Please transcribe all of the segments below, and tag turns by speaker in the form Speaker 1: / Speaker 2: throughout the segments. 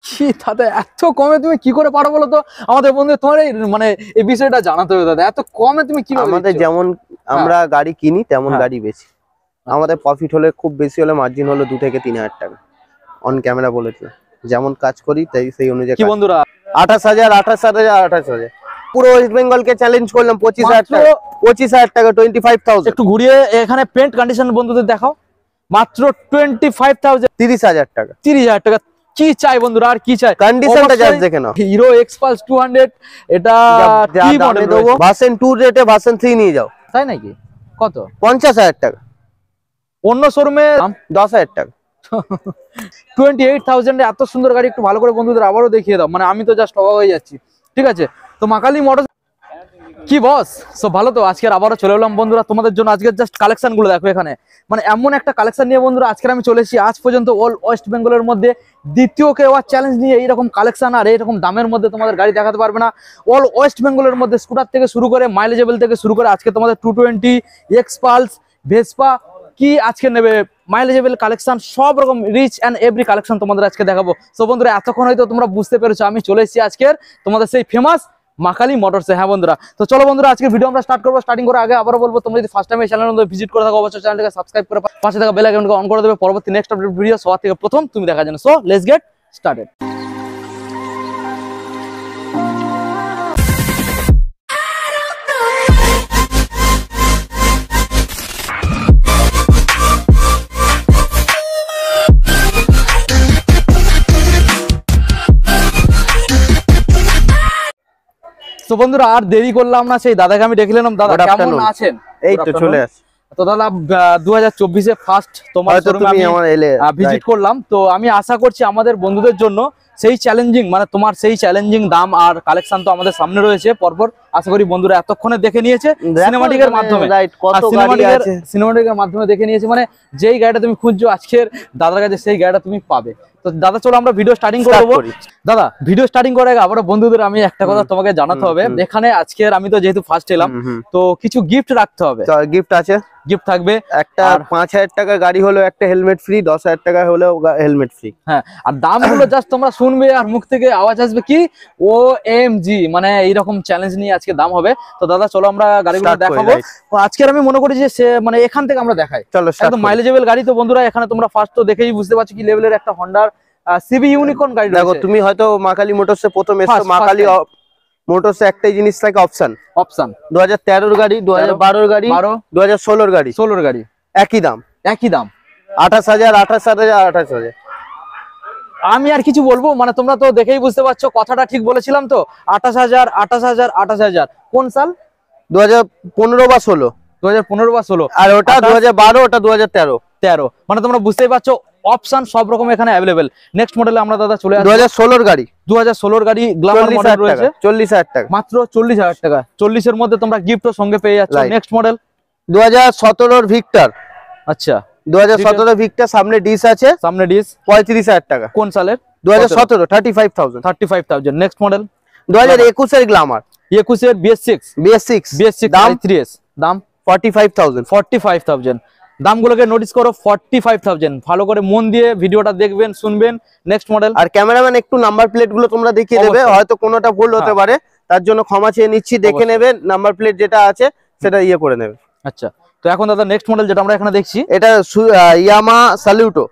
Speaker 1: কি দাদা এত কমে তুমি কি করে পারো বলো তো আমাদের বন্ধু? তোমার এই মানে এই বিষয়টা জানাতে হবে দাদা, এত কমে তুমি কি?
Speaker 2: আমাদের যেমন আমরা গাড়ি কিনি তেমন গাড়ি বেচি। আমাদের প্রফিট হলে খুব বেশি হলে মার্জিন হলো 2 থেকে 3 হাজার টাকা অন ক্যামেরা বলেছে। যেমন কাজ করি তাই সেই অনুযায়ী।
Speaker 1: কি বন্ধুরা
Speaker 2: 28,000 28,000 পুরো ওয়েস্ট বেঙ্গলকে চ্যালেঞ্জ করলাম। 25,000 টাকা 25,000 টাকা 25,000।
Speaker 1: একটু ঘুরিয়ে এখানে পেন্ট কন্ডিশন বন্ধুদের দেখাও। মাত্র 25,000
Speaker 2: 30,000 টাকা
Speaker 1: 30,000 টাকা। কি চাই বন্ধুরা, আর কি চাই?
Speaker 2: কন্ডিশনটা জাস্ট দেখে নাও।
Speaker 1: হিরো এক্সপালস 200 এটা কি মডেল দেবো?
Speaker 2: ভার্সন 2 রেটে ভার্সন 3 নিয়ে যাও।
Speaker 1: তাই নাকি? কত?
Speaker 2: 50,000 টাকা।
Speaker 1: অন্য শোরুমে
Speaker 2: 10,000 টাকা।
Speaker 1: 28,000 এত সুন্দর গাড়ি একটু ভালো করে বন্ধুদের আবারও দেখিয়ে দাও। মানে আমি তো জাস্ট অবাক হয়ে যাচ্ছি। ঠিক আছে, তো মাকালি মোটরস কি বস সব ভালো তো? আজকে আবারও চলে এলাম বন্ধুরা তোমাদের জন্য। আজকের জাস্ট কালেকশন গুলো দেখো এখানে, মানে এমন একটা কালেকশন নিয়ে বন্ধুরা আজকে আমি চলে এসেছি। আজ পর্যন্ত অল ওয়েস্ট বেঙ্গলের মধ্যে দ্বিতীয় কেউ আর চ্যালেঞ্জ নিয়ে এইরকম কালেকশন আর এইরকম দামের মধ্যে তোমাদের গাড়ি দেখাতে পারবে না। অল ওয়েস্ট বেঙ্গলের মধ্যে স্কুটার থেকে শুরু করে মাইলেজেবল থেকে শুরু করে আজকে তোমাদের 220 এক্সপালস ভেসপা কি আজকে নেবে মাইলেজেবল কালেকশন, সব রকম রিচ অ্যান্ড এভরি কালেকশন তোমাদের আজকে দেখাবো। সো বন্ধুরা এতক্ষণ হয়তো তোমরা বুঝতে পেরেছো আমি চলে এসেছি আজকের তোমাদের সেই ফেমাস মাকালি মোটরসে। হ্যাঁ বন্ধুরা, তো চলো বন্ধুরা আজকে ভিডিও আমরা স্টার্ট করবো। স্টার্টিং করে আগে আবারও বলবো, তোমরা যদি ফার্স্ট টাইম এই চ্যানেল ভিজিট করে থাকো অবশ্যই চ্যানেলটাকে সাবস্ক্রাইব করে পাশে থাকা বেল আইকনকে অন করে দেবে। পরবর্তী নেক্সট আপডেট ভিডিও সবার থেকে প্রথম তুমি দেখার জন্য। So let's get started. তো বন্ধুরা আর দেরি করলাম না, সেই দাদাকে আমি ডেকে নিলাম। দাদা কেমন আছেন?
Speaker 2: এই তো চলে আসি।
Speaker 1: তো দাদা 2024-এ ফার্স্ট তোমার শোরুমে আমি ভিজিট করলাম। তো আমি আশা করছি আমাদের বন্ধুদের জন্য সেই চ্যালেঞ্জিং মানে তোমার সেই চ্যালেঞ্জিং দাম আর কালেকশন তো আমাদের সামনে রয়েছে পরপর। আশা করি বন্ধুরা এতক্ষণে দেখে নিয়েছে সিনেমাটিকের মাধ্যমে। সিনেমাটিকের মাধ্যমে দেখে নিয়েছে, মানে যেই গাড়িটা তুমি খুঁজছো আজকের দাদার কাছে সেই গাড়িটা তুমি পাবে। তো দাদা চলো আমরা ভিডিও স্টার্টিং করবো। দাদা ভিডিও স্টার্টিং করার আগে আবার বন্ধুদের আমি একটা কথা তোমাকে জানাতে হবে। এখানে আজকের আমি তো যেহেতু ফার্স্ট এলাম তো কিছু গিফট রাখতে হবে।
Speaker 2: গিফট আছে,
Speaker 1: গিফট থাকবে।
Speaker 2: একটা 5,000 টাকা গাড়ি হলো একটা হেলমেট ফ্রি, 10,000 টাকা হলো হেলমেট ফ্রি।
Speaker 1: হ্যাঁ, আর দামগুলো জাস্ট তোমরা শুনবে আর মুখ থেকে আওয়াজ আসবে কি OMG, মানে এইরকম চ্যালেঞ্জ নিয়ে আজকে দাম হবে। তো দাদা চলো আমরা গাড়িগুলো দেখাবো। আজকের আমি মনে করি যে মানে এখান থেকে আমরা দেখাই। চলো একদম মাইলেজেবল গাড়ি। তো বন্ধুরা এখানে তোমরা ফার্স্ট তো দেখেই বুঝতে পারছো কি লেভেলের একটা হন্ডার সিবি ইউনিকর্ন গাড়ি দেখো। তুমি
Speaker 2: হয়তো মাকালি মোটরসে প্রথম এসছো। মাকালি মোটরসে একটাই জিনিস থাকে, অপশন। 2013 গাড়ি, 2012 গাড়ি, 2016 গাড়ি,
Speaker 1: 16 গাড়ি
Speaker 2: একই দাম।
Speaker 1: 28,000
Speaker 2: 28,000।
Speaker 1: আমি আর কিছু বলবো, মানে তোমরা তো দেখেই বুঝতে পারছো কথাটা ঠিক বলেছিলাম তো। 28,000 কোন সাল?
Speaker 2: 2015 বা 16।
Speaker 1: 2015 বা 16।
Speaker 2: আর ওটা 2012, ওটা 2013।
Speaker 1: মানে তোমরা বুঝতেই পারছো অপশন সব রকম এখানে अवेलेबल। নেক্সট মডেলে আমরা দাদা চলে আসি।
Speaker 2: 2016 গাড়ি,
Speaker 1: 2016 গাড়ি গ্ল্যামার মডেল রয়েছে
Speaker 2: 40,000 টাকা,
Speaker 1: মাত্র 40,000 টাকা। 40 এর মধ্যে তোমরা গিফটও সঙ্গে পেয়ে যাচ্ছ। Next model
Speaker 2: 2017 Victor.
Speaker 1: আচ্ছা
Speaker 2: 2017 ভিক্টর, সামনে ডিস আছে,
Speaker 1: সামনে ডিস,
Speaker 2: 35,000 টাকা।
Speaker 1: কোন সালের?
Speaker 2: 2017, 35,000।
Speaker 1: নেক্সট মডেল
Speaker 2: 2021 এর গ্ল্যামার,
Speaker 1: 21 এর BS6
Speaker 2: দাম
Speaker 1: 3S, দাম
Speaker 2: 45,000।
Speaker 1: দামগুলোকে নোটিস করো, 45,000। ভালো করে মন দিয়ে ভিডিওটা দেখবেন শুনবেন। Next model.
Speaker 2: আর ক্যামেরাম্যান একটু নাম্বার প্লেট গুলো তোমরা দেখিয়ে দেবে, হয়তো কোনোটা ভুল হতে পারে, তার জন্য ক্ষমা চেয়ে নিচ্ছি। দেখে নেবেন নাম্বার প্লেট যেটা আছে সেটা ইয়ে করে নেবে।
Speaker 1: আচ্ছা, তো এখন দাদা নেক্সট মডেল যেটা আমরা এখানে দেখছি
Speaker 2: এটা ইয়ামা স্যালুটো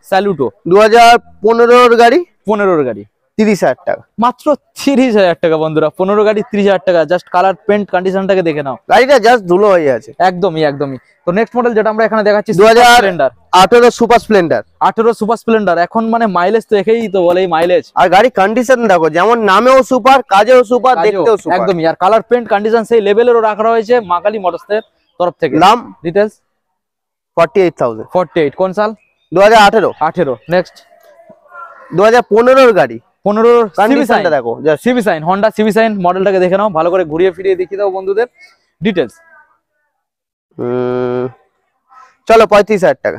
Speaker 2: 2015 গাড়ি,
Speaker 1: 15 গাড়ি,
Speaker 2: 30,000 টাকা,
Speaker 1: মাত্র 30,000 টাকা। বন্ধুরা 15 গাড়ি 30,000 টাকা। জাস্ট কালার পেন্ট কন্ডিশনটাকে দেখে নাও,
Speaker 2: গাড়িটা জাস্ট ধুলো হয়ে আছে।
Speaker 1: একদমই। তো নেক্সট মডেল যেটা আমরা এখানে দেখাচ্ছি
Speaker 2: 2018 সুপার স্প্লেন্ডার।
Speaker 1: 18 super Splendor. এখন মানে মাইলেজ তো একেই তো বলেই মাইলেজ।
Speaker 2: আর গাড়ি কন্ডিশন দেখো, যেমন নামেও সুপার, কাজেও সুপার, দেখতেও সুপার,
Speaker 1: একদমই। আর কালার পেন্ট কন্ডিশন সেই লেভেলেরও রাখা হয়েছে মাকালি মোটরসের তরফ থেকে।
Speaker 2: দাম
Speaker 1: ডিটেইলস
Speaker 2: 48,000।
Speaker 1: কোন সাল?
Speaker 2: 2018।
Speaker 1: নেক্সট
Speaker 2: 2015 গাড়ি,
Speaker 1: 15
Speaker 2: কন্ডিশনটা দেখো,
Speaker 1: CB shine, Honda CB shine. মডেলটাকে দেখে নাও, ভালো করে ঘুরিয়ে ফিরিয়ে দেখিয়ে দাও বন্ধুদের। ডিটেইলস
Speaker 2: চলো 35,000 টাকা,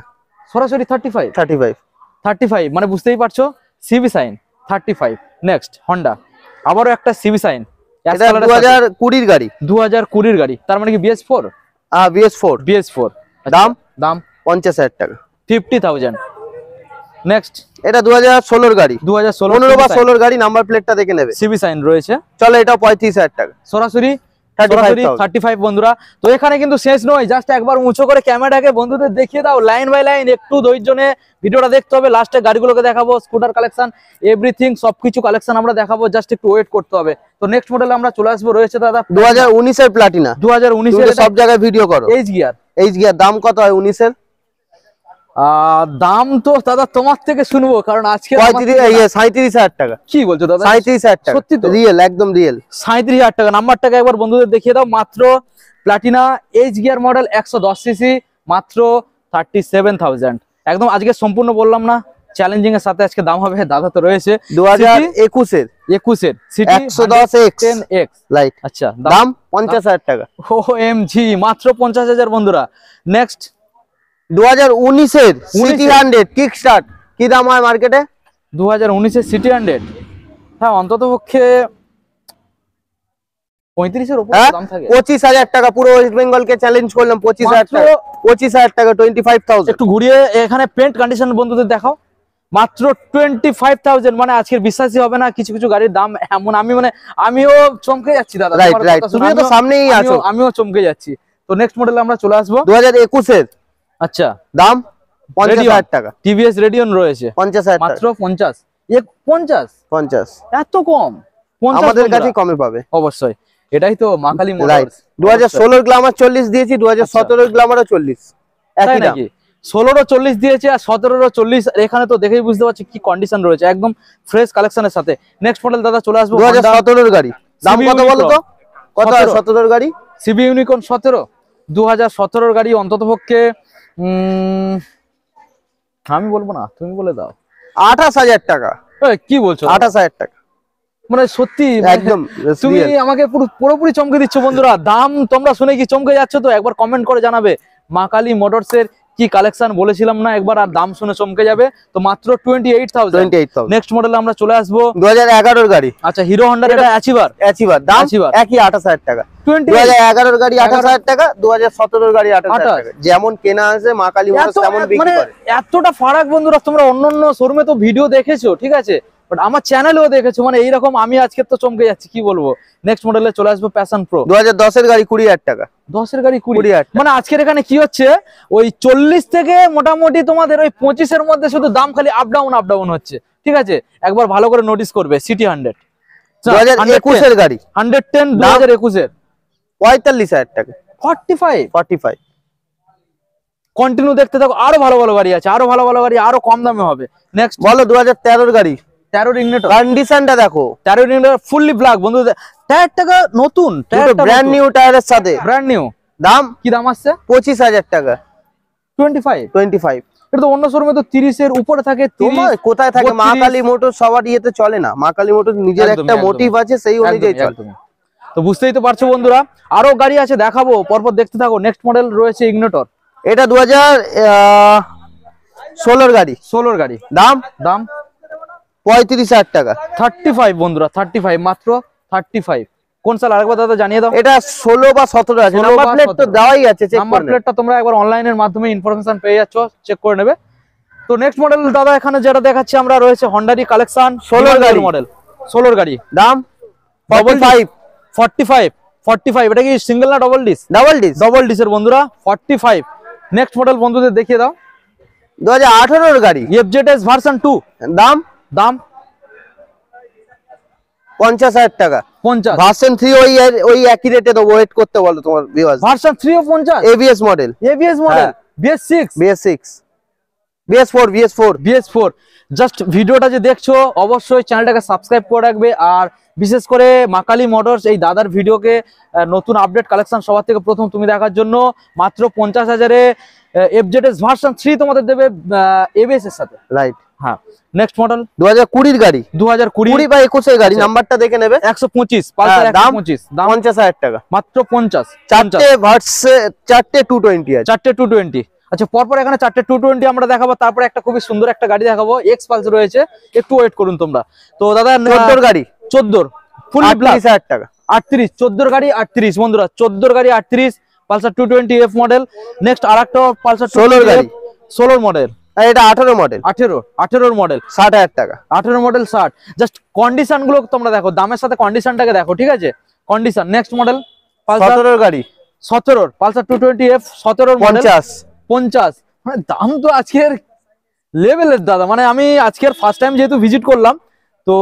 Speaker 1: সরাসরি 35 মানে বুঝতেই পারছো সিবি সাইন 35। নেক্সট হন্ডা, আবারও একটা সিবি সাইন।
Speaker 2: এটা 2020 গাড়ি,
Speaker 1: 2020 গাড়ি, তার মানে কি BS4?
Speaker 2: BS4।
Speaker 1: BS4।
Speaker 2: দাম 50,000 টাকা,
Speaker 1: 50,000। নেক্সট
Speaker 2: এটা 2016 গাড়ি,
Speaker 1: 2016
Speaker 2: 15 বা 16 গাড়ি, নাম্বার প্লেটটা দেখে নেবে।
Speaker 1: সিবি সাইন রয়েছে।
Speaker 2: চলো এটা 35,000 টাকা,
Speaker 1: সরাসরি
Speaker 2: 35,000
Speaker 1: 35 বন্ধুরা। তো এখানে কিন্তু শেষ নয়, জাস্ট একবার উঁচু করে ক্যামেরাটাকে বন্ধুদের দেখিয়ে দাও লাইন বাই লাইন, একটু ধৈর্য নিয়ে ভিডিওটা দেখতে হবে। লাস্টে গাড়িগুলোকে দেখাবো, স্কুটার কালেকশন এভরিথিং সবকিছু কালেকশন আমরা দেখাবো, জাস্ট একটু ওয়েট করতে হবে। তো নেক্সট মডেলে আমরা চলে আসবো, রয়েছে দাদা
Speaker 2: 2019 এর প্লাটিনা।
Speaker 1: 2019 এর
Speaker 2: সব জায়গায় ভিডিও করো।
Speaker 1: H gear.
Speaker 2: এইচ গিয়ার দাম কত হয় 19 এর?
Speaker 1: দাম তো দাদা তোমার থেকে শুনবো, কারণ আজকে
Speaker 2: 37,000 টাকা।
Speaker 1: কি বলছো দাদা?
Speaker 2: 37,000 টাকা,
Speaker 1: সত্যি তো?
Speaker 2: রিয়েল, একদম রিয়েল।
Speaker 1: 37,000 টাকা। নাম্বারটাকে একবার বন্ধুদের দেখিয়ে দাও। মাত্র Platina H gear model 110 CC, মাত্র 37,000। একদম আজকে সম্পূর্ণ বললাম না, চ্যালেঞ্জিং এর সাথে আজকে দাম হবে। দাদা তো রয়েছে
Speaker 2: 2021 এর
Speaker 1: সিটি
Speaker 2: 110X
Speaker 1: 10X
Speaker 2: লাইট।
Speaker 1: আচ্ছা,
Speaker 2: দাম 50,000 টাকা।
Speaker 1: ওএমজি, মাত্র 50,000 বন্ধুরা। নেক্সট
Speaker 2: 2019 এর সিটি 100 কিক স্টার্ট, কি দাম হয় মার্কেটে?
Speaker 1: 2019 এর সিটি 100, হ্যাঁ অন্তত পক্ষে 35 এর উপর দাম থাকে।
Speaker 2: 25,000 টাকা, পুরো ওয়েস্ট বেঙ্গল কে চ্যালেঞ্জ করলাম। 25,000 টাকা, 25,000 টাকা, 25,000।
Speaker 1: একটু ঘুরিয়ে এখানে পেন্ট কন্ডিশন বন্ধুদের দেখাও। মাত্র 25,000, মানে আজকের বিশ্বাসই হবে না, কিছু কিছু গাড়ির দাম এমন, আমিও চমকে যাচ্ছি দাদা।
Speaker 2: রাইট রাইট, তুমিও তো সামনেই আছো।
Speaker 1: আমিও চমকে যাচ্ছি। তো নেক্সট মডেলে আমরা চলে আসবো
Speaker 2: 2021 এর।
Speaker 1: আচ্ছা,
Speaker 2: দাম 50,000 টাকা।
Speaker 1: টিভিএস রেডিয়ন রয়েছে
Speaker 2: 50,000 টাকা,
Speaker 1: মাত্র 50। 50 এত কম?
Speaker 2: আমাদের কাছে কমে পাবে
Speaker 1: অবশ্যই, এটাই তো মাকালি
Speaker 2: রাইট।
Speaker 1: মোটরস।
Speaker 2: 2016 গ্ল্যামার 40 দিয়েছি, 2017 গ্ল্যামারও 40, একই দাম।
Speaker 1: 16 40 দিয়েছে আর 17 40। এখানে তো দেখেই বুঝতে পারছি কি কন্ডিশন রয়েছে, একদম ফ্রেশ কালেকশনের সাথে। নেক্সট মডেল দাদা চলে আসবো
Speaker 2: 2017 গাড়ি। দাম কত বলো তো? কত হয় 17 গাড়ি?
Speaker 1: সিবি ইউনিকর্ন 17, 2017 গাড়ি। অন্তত পক্ষে আমি বলবো না, তুমি বলে দাও।
Speaker 2: 28,000 টাকা।
Speaker 1: কি বলছো?
Speaker 2: 28,000 টাকা,
Speaker 1: মানে সত্যি
Speaker 2: একদম
Speaker 1: তুমি আমাকে পুরোপুরি চমকে দিচ্ছ বন্ধুরা। দাম তোমরা শুনে কি চমকে যাচ্ছ? তো একবার কমেন্ট করে জানাবে মাকালি মোটরস এর কি কালেকশন, বলেছিলাম না একবার, আর দাম শুনে চমকে যাবে। তো মাত্র 28,000। নেক্সট মডেলে আমরা চলে আসবো
Speaker 2: 2011 গাড়ি।
Speaker 1: আচ্ছা, হিরো হন্ডার এটা অ্যাচিভার।
Speaker 2: দাম একই 28,000 টাকা। 2011 গাড়ি 28,000 টাকা, 2017 গাড়ি 28,000 টাকা। যেমন কেনা আছে মাকালি মোটরস তেমন বিক্রি করে।
Speaker 1: এতটা ফারাক বন্ধুরা। তোমরা অন্যান্য শোরুমে তো ভিডিও দেখেছো, ঠিক আছে, বাট আমার চ্যানেলেও দেখেছো, মানে এইরকম আমি আজকে তো চমকে যাচ্ছি, কি বলবো। নেক্সট মডেলে চলে আসবো প্যাশন প্রো
Speaker 2: 2010 এর গাড়ি 20,000 টাকা।
Speaker 1: 10 এর গাড়ি 20,000। মানে আজকের এখানে কি হচ্ছে, ওই 40 থেকে মোটামুটি তোমাদের ওই 25 এর মধ্যে শুধু দাম খালি আপ ডাউন হচ্ছে, ঠিক আছে। একবার ভালো করে নোটিস করবে। সিটি 100
Speaker 2: 2021 এর গাড়ি
Speaker 1: 110 2021 এর
Speaker 2: 45,000 টাকা।
Speaker 1: 45 কন্টিনিউ দেখতে থাকো, আরো ভালো ভালো গাড়ি আছে, আরো ভালো ভালো গাড়ি, আরো কম দামে হবে। নেক্সট
Speaker 2: বলো 2013 গাড়ি।
Speaker 1: 13 ইগনিটর
Speaker 2: কন্ডিশনটা দেখো,
Speaker 1: 13 ইগনিটর ফুললি ব্ল্যাক বন্ধু। টায়ারটা নতুন, টায়ারটা
Speaker 2: ব্র্যান্ড নিউ টায়ারের সাথে,
Speaker 1: ব্র্যান্ড নিউ।
Speaker 2: দাম
Speaker 1: কি দাম আসছে?
Speaker 2: 25,000 টাকা।
Speaker 1: 25। এটা তো অন্য শোরুমে তো 30 এর উপরে থাকে।
Speaker 2: কোথায় থাকে? মাকালি মোটর সবার ইয়েতে চলে না। মাকালি মোটর নিজের একটা মোটিভ আছে, সেই অনুযায়ী চলে।
Speaker 1: তো বুঝতেই তো পারছো বন্ধুরা, আরো গাড়ি আছে দেখাবো, পরপর দেখতে থাকো। নেক্সট মডেল রয়েছে ইগনিটর।
Speaker 2: এটা 2016 গাড়ি।
Speaker 1: 16 গাড়ি।
Speaker 2: দাম
Speaker 1: 35,000
Speaker 2: টাকা।
Speaker 1: 35 বন্ধুরা, 35, মাত্র 35। কোন সাল আরেকবার দাদা জানিয়ে দাও।
Speaker 2: এটা 16 বা 17 আছে। নাম্বার প্লেট তো দেওয়াই আছে, চেক করে
Speaker 1: নাম্বার প্লেটটা তোমরা একবার অনলাইনের মাধ্যমে ইনফরমেশন পেয়ে যাচ্ছ, চেক করে নেবে। তো নেক্সট মডেল দাদা এখানে যেটা দেখাচ্ছি আমরা, রয়েছে হন্ডারি কালেকশন 16 গাড়ি মডেল। 16 গাড়ি।
Speaker 2: দাম
Speaker 1: 45। এটা কি সিঙ্গেল না ডাবল ডিস? ডাবল ডিসের বন্ধুরা, 45। নেক্সট মডেল বন্ধুদের দেখিয়ে দাও
Speaker 2: 2018 গাড়ি
Speaker 1: এফজেডএস ভার্সন 2।
Speaker 2: দাম 50,000 টাকা।
Speaker 1: 50।
Speaker 2: ভার্সন 3 ওই একই রেটে দেবো, ওয়েট করতে বলো তোমার ভিউয়ার্স।
Speaker 1: ভার্সন 3 ও 50।
Speaker 2: ABS model.
Speaker 1: BS4 জাস্ট ভিডিওটা যে দেখছো অবশ্যই চ্যানেলটাকে সাবস্ক্রাইব করে রাখবে। আর বিশেষ করে মাকালি মোটরস এই দাদার ভিডিওকে নতুন আপডেট কালেকশন সবার থেকে প্রথম তুমি দেখার জন্য মাত্র 50,000-এ এফজেডএস ভার্সন 3 তোমাদের দেবে এবিএস এর সাথে।
Speaker 2: রাইট,
Speaker 1: হ্যাঁ। নেক্সট মডেল
Speaker 2: 2020 গাড়ি।
Speaker 1: 2020
Speaker 2: বা 21 এর গাড়ি, নাম্বারটা দেখে নেবে।
Speaker 1: 125 পালসার 125, দাম
Speaker 2: 50,000 টাকা।
Speaker 1: মাত্র 50।
Speaker 2: চারটে 220 আছে।
Speaker 1: 220। আচ্ছা, পরপর এখানে 220 আমরা দেখাবো, তারপরে একটা খুবই সুন্দর একটা গাড়ি দেখাবো, এক্স পালস রয়েছে, একটু ওয়েট করুন তোমরা। তো দাদা
Speaker 2: 14 গাড়ি,
Speaker 1: 14 ফুললি ব্ল্যাক,
Speaker 2: 38,000 টাকা।
Speaker 1: 38, 14 গাড়ি 38 বন্ধুরা, 14 গাড়ি 38, পালসার 220 এফ মডেল। নেক্সট আরেকটা পালসার
Speaker 2: 16 গাড়ি,
Speaker 1: 16 মডেল,
Speaker 2: আর এটা 18 মডেল,
Speaker 1: 18 মডেল,
Speaker 2: 60,000 টাকা।
Speaker 1: 18 মডেল 60। জাস্ট কন্ডিশন গুলো তোমরা দেখো, দামের সাথে কন্ডিশনটাকে দেখো, ঠিক আছে? কন্ডিশন। নেক্সট মডেল পালসার
Speaker 2: 17 গাড়ি,
Speaker 1: 17 পালসার 220F 17 মডেল,
Speaker 2: 50।
Speaker 1: মানে দাম তো আজকের লেভেলের দাদা। মানে আমি আজকের ফার্স্ট টাইম যেহেতু ভিজিট করলাম, তো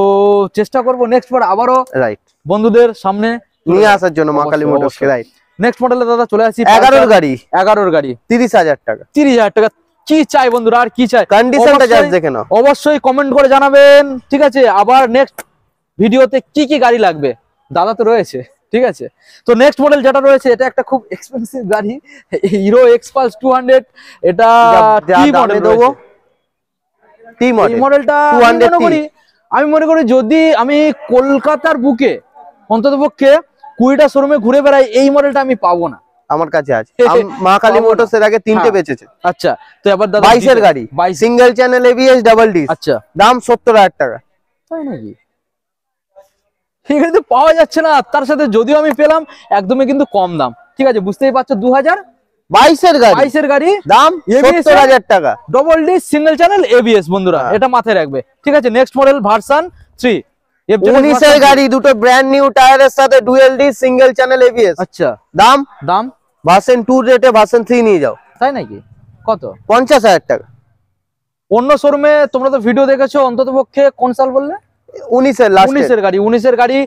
Speaker 1: চেষ্টা করব নেক্সট বার আবারও
Speaker 2: রাইট
Speaker 1: বন্ধুদের সামনে
Speaker 2: নিয়ে আসার জন্য মা কালী মোটরসকে। রাইট।
Speaker 1: নেক্সট মডেলে দাদা চলে আসি
Speaker 2: 11 গাড়ি,
Speaker 1: 11 গাড়ি
Speaker 2: 30,000 টাকা।
Speaker 1: 30,000 টাকা। কি চাই বন্ধুরা, আর কি চাই?
Speaker 2: কন্ডিশনটা জাস্ট দেখে নাও।
Speaker 1: অবশ্যই কমেন্ট করে জানাবেন, ঠিক আছে? আবার নেক্সট ভিডিওতে কি কি গাড়ি লাগবে দাদা তো রয়েছে, ঠিক আছে? তো নেক্সট মডেল যেটা রয়েছে, এটা একটা খুব এক্সপেন্সিভ গাড়ি, হিরো এক্সপালস 200। এটা কি মডেল দেবো?
Speaker 2: টি মডেল।
Speaker 1: এই মডেলটা আমি মনে করি যদি আমি কলকাতার বুকে অন্ততপক্ষে 20টা শোরুমে ঘুরে বেড়াই, এই মডেলটা আমি পাবো না।
Speaker 2: আমার কাছে আছে। মা কালী মোটরস এর আগে 3টে বেচেছে।
Speaker 1: আচ্ছা, তো এবার দাদা
Speaker 2: 22 এর গাড়ি,
Speaker 1: 22
Speaker 2: single channel ABS double dish.
Speaker 1: আচ্ছা,
Speaker 2: দাম 70,000 টাকা।
Speaker 1: তাই নাকি? এখানে তো পাওয়া যাচ্ছে না, তার সাথে যদিও আমি পেলাম একদমই কিন্তু কম দাম, ঠিক আছে? বুঝতেই পারছো,
Speaker 2: 22 এর গাড়ি,
Speaker 1: 2022 এর গাড়ি,
Speaker 2: দাম 70,000 টাকা।
Speaker 1: Double D single channel ABS বন্ধুরা, এটা মাথায় রাখবে, ঠিক আছে? নেক্সট মডেল ভার্সন 3
Speaker 2: 19 এর গাড়ি, দুটো ব্র্যান্ড নিউ টায়ারের সাথে dual D single channel ABS.
Speaker 1: আচ্ছা,
Speaker 2: দাম
Speaker 1: দাম
Speaker 2: ভার্সন 2 রেটে ভার্সন 3 নিয়ে যাও।
Speaker 1: তাই নাকি? কত?
Speaker 2: 50,000 টাকা।
Speaker 1: অন্য শোরুমে তোমরা তো ভিডিও দেখেছো, অন্ততপক্ষে কোন সাল বললে?
Speaker 2: 19 এর লাস্ট।
Speaker 1: 19 এর গাড়ি, 19 এর গাড়ি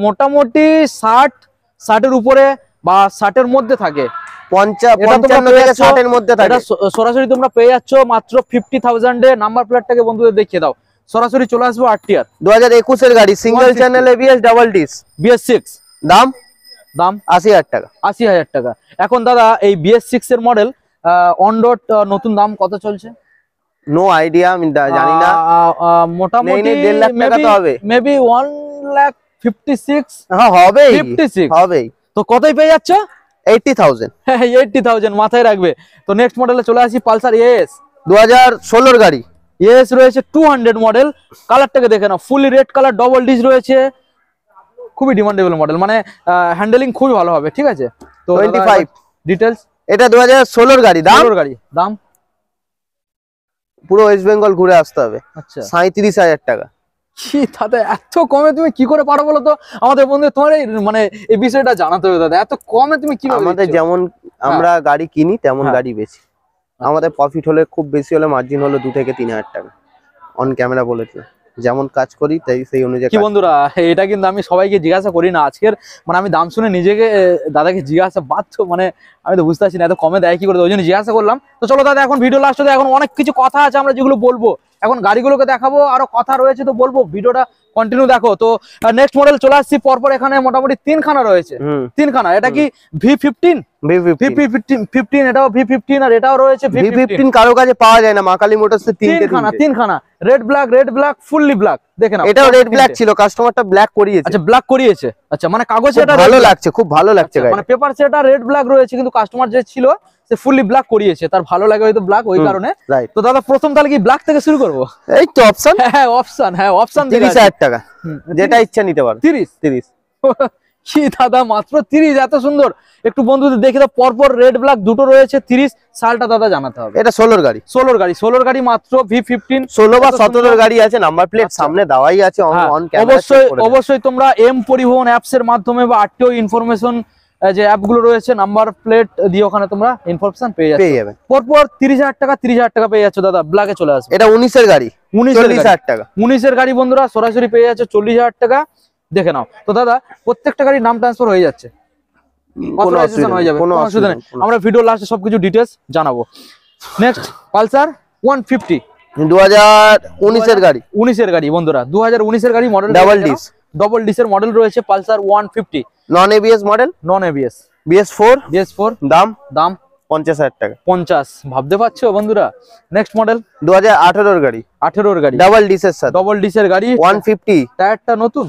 Speaker 1: মোটামুটি 60 এর উপরে বা 60 এর মধ্যে থাকে।
Speaker 2: 55 থেকে 60 এর মধ্যে থাকে।
Speaker 1: এটা সরাসরি তোমরা পেয়ে যাচ্ছ মাত্র 50,000 এ। নাম্বার প্লেটটাকে বন্ধুদের দেখিয়ে দাও, সরাসরি চলে আসবো আরটিআর।
Speaker 2: 2021 এর গাড়ি, single channel ABS double dish,
Speaker 1: BS6।
Speaker 2: দাম
Speaker 1: দাম
Speaker 2: 80,000 টাকা।
Speaker 1: 80,000 টাকা। এখন দাদা এই BS6 এর মডেল অন রোড নতুন দাম কত চলছে?
Speaker 2: নো আইডিয়া, আমি জানি না।
Speaker 1: মোটামুটি
Speaker 2: 1.5 লাখ টাকা তো হবে।
Speaker 1: মেবি 1,56,000।
Speaker 2: হ্যাঁ হবে,
Speaker 1: 56
Speaker 2: হবে।
Speaker 1: তো কতই পেয়ে যাচ্ছ?
Speaker 2: 80,000।
Speaker 1: 80,000 মাথায় রাখবে। তো নেক্সট মডেলে চলে আসি পালসার এস
Speaker 2: 2016 এর গাড়ি,
Speaker 1: এস রয়েছে 200 মডেল। কালারটাকে দেখে নাও, ফুলি রেড কালার, ডবল ডিস রয়েছে, খুবই ডিমান্ডেবল মডেল, মানে হ্যান্ডেলিং খুবই ভালো হবে, ঠিক আছে? তো
Speaker 2: 25
Speaker 1: ডিটেলস।
Speaker 2: এটা 2016 এর গাড়ি, দাম
Speaker 1: দাম
Speaker 2: পুরো ওয়েস্ট বেঙ্গল ঘুরে আসতে হবে।
Speaker 1: আচ্ছা,
Speaker 2: 37,000 টাকা।
Speaker 1: কি দাদা, এত কমে তুমি কি করে পারো বলো তো? আমাদের বন্ধু তোমার মানে এই বিষয়টা জানাতে হবে দাদা, এত কমে তুমি কিভাবে?
Speaker 2: আমাদের যেমন আমরা গাড়ি কিনি তেমন গাড়ি বেচি। আমাদের প্রফিট হলে, খুব বেশি হলে মার্জিন হলো 2 থেকে 3,000 টাকা। অন ক্যামেরা বলেছে, যেমন কাজ করি তাই সেই অনুযায়ী।
Speaker 1: কি বন্ধুরা, এটা কিন্তু আমি সবাইকে জিজ্ঞাসা করি না আজকের, মানে আমি দাম শুনে নিজেকে দাদাকে জিজ্ঞাসা বাধ্য, মানে আমি তো বুঝতে পারছি না এত কমে দেয় কি করে, ওই জন্য জিজ্ঞাসা করলাম। তো চলো দাদা, এখন ভিডিও লাস্ট হতে, এখন অনেক কিছু কথা আছে আমরা যেগুলো বলবো, এখন গাড়িগুলোকে দেখাবো, আরো কথা রয়েছে তো বলবো, ভিডিওটা কন্টিনিউ দেখো। তো নেক্সট মডেল চলে আসছি পরপর, এখানে মোটামুটি 3খানা রয়েছে, 3খানা। এটা কি V15? V15, এটাও V15, আর এটাও রয়েছে
Speaker 2: V15। কারো কাছে পাওয়া যায় না, মা কালী মোটরসে
Speaker 1: 3খানা রেড ব্ল্যাক ফুললি ব্ল্যাক। দেখে নাও,
Speaker 2: এটাও রেড ব্ল্যাক ছিল, কাস্টমারটা ব্ল্যাক করিয়েছে।
Speaker 1: আচ্ছা, ব্ল্যাক করিয়েছে। আচ্ছা, মানে কাগজে এটা
Speaker 2: ভালো লাগছে, খুব ভালো লাগছে গাড়ি।
Speaker 1: মানে পেপারসে এটা রেড ব্ল্যাক রয়েছে, কিন্তু কাস্টমার যে ছিল সে ফুললি ব্ল্যাক করিয়েছে, তার ভালো লাগে হয়তো ব্ল্যাক, ওই কারণে। তো দাদা প্রথম তাহলে কি ব্ল্যাক থেকে শুরু করবো?
Speaker 2: এই তো অপশন।
Speaker 1: হ্যাঁ, অপশন
Speaker 2: 30,000 টাকা, যেটা ইচ্ছা নিতে পারো।
Speaker 1: 30 কি দাদা, মাত্র 30? এত সুন্দর। একটু বন্ধুদের দেখে দাও, পরপর রেড ব্ল্যাক দুটো রয়েছে। 30 সালটা দাদা জানাতে হবে।
Speaker 2: এটা 16 গাড়ি,
Speaker 1: 16 গাড়ি মাত্র V15।
Speaker 2: 16 বা 17 গাড়ি আছে, নাম্বার প্লেট সামনে দেওয়াই আছে অন ক্যামেরা।
Speaker 1: অবশ্যই তোমরা এম পরিবহন অ্যাপস এর মাধ্যমে বা আরটিও ইনফরমেশন যে অ্যাপগুলো রয়েছে, নাম্বার প্লেট দিয়ে ওখানে তোমরা ইনফরমেশন পেয়ে যাবে। পরপর 30,000 টাকা পেয়ে যাচ্ছ দাদা, ব্ল্যাকে চলে আসবে।
Speaker 2: এটা 19 এর গাড়ি, 40,000 টাকা।
Speaker 1: 19 এর গাড়ি বন্ধুরা, সরাসরি পেয়ে যাচ্ছে 40,000 টাকা। দেখে নাও। তো দাদা প্রত্যেকটা গাড়ির নাম ট্রান্সফার হয়ে যাচ্ছে, হয়ে যাবে, কোনো অসুবিধা নেই। আমরা ভিডিও লাস্টে সবকিছু ডিটেলস জানাবো। নেক্সট পালসার 150,
Speaker 2: 2019 এর গাড়ি,
Speaker 1: 19 এর গাড়ি বন্ধুরা, 2019 এর গাড়ি, মডেল ডবল ডিস এর মডেল রয়েছে, Pulsar 150,
Speaker 2: non ABS model,
Speaker 1: non ABS,
Speaker 2: BS4। দাম 50,000 টাকা।
Speaker 1: 50 ভাবতে পারছো বন্ধুরা। নেক্সট মডেল
Speaker 2: 2018 এর গাড়ি,
Speaker 1: 18 এর গাড়ি,
Speaker 2: ডাবল ডিসের সাথে,
Speaker 1: ডবল ডিস এর গাড়ি,
Speaker 2: 150,
Speaker 1: টায়ারটা নতুন,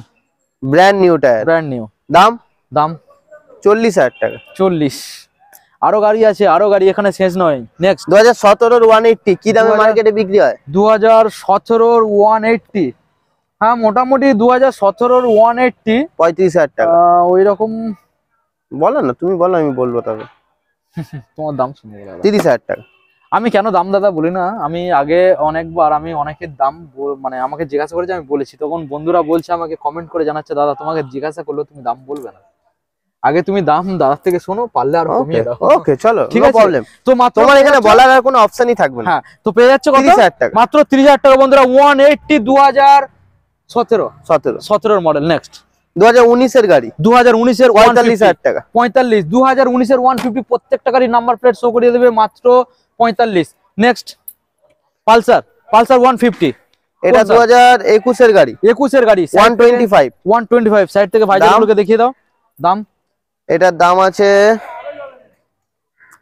Speaker 2: brand new tyre,
Speaker 1: brand new.
Speaker 2: দাম 40,000 টাকা।
Speaker 1: 40। আরো গাড়ি আছে, আরো গাড়ি এখানে শেষ নয়। নেক্সট
Speaker 2: 2017 এর 180, কি দামে মার্কেটে বিক্রি হয়?
Speaker 1: 2017 এর 180, হ্যাঁ মোটামুটি 2017 এর 180
Speaker 2: 35,000 টাকা।
Speaker 1: ওই রকম
Speaker 2: বলো না, তুমি বলো, আমি বলবো তবে।
Speaker 1: তোমার দাম শুনে
Speaker 2: 30,000 টাকা।
Speaker 1: আমি কেন দাম দাদা বলি না, আমি আগে অনেকবার আমি অনেকের দাম মানে আমাকে জিজ্ঞাসা করেছে, আমি বলেছি, তখন বন্ধুরা বলছে আমাকে কমেন্ট করে জানাচ্ছে, দাদা তোমাকে জিজ্ঞাসা করলেও তুমি দাম বলবে না, আগে তুমি দাম দাদার থেকে শোনো, পারলে আর কমিয়ে দাও।
Speaker 2: ওকে চলো,
Speaker 1: ঠিক
Speaker 2: নো
Speaker 1: আছে,
Speaker 2: প্রবলেম।
Speaker 1: তো মাত্র
Speaker 2: তোমার এখানে বলার আর কোনো অপশনই থাকবে না।
Speaker 1: হ্যাঁ, তো পেয়ে যাচ্ছে কত?
Speaker 2: 30,000 টাকা,
Speaker 1: মাত্র 30,000 টাকা বন্ধুরা। 180 2017 মডেল। নেক্সট
Speaker 2: 2019 এর গাড়ি,
Speaker 1: 2019 এর
Speaker 2: 45,000 টাকা।
Speaker 1: 45, 2019 এর 150, প্রত্যেকটা গাড়ির নাম্বার প্লেট শো করিয়ে দেবে মাত্র 45। নেক্সট পালসার 150,
Speaker 2: এটা 2021 এর গাড়ি,
Speaker 1: 21 এর গাড়ি,
Speaker 2: 125।
Speaker 1: সাইড থেকে ভাইজারগুলোকে দেখিয়ে দাও দাম।
Speaker 2: এটার দাম আছে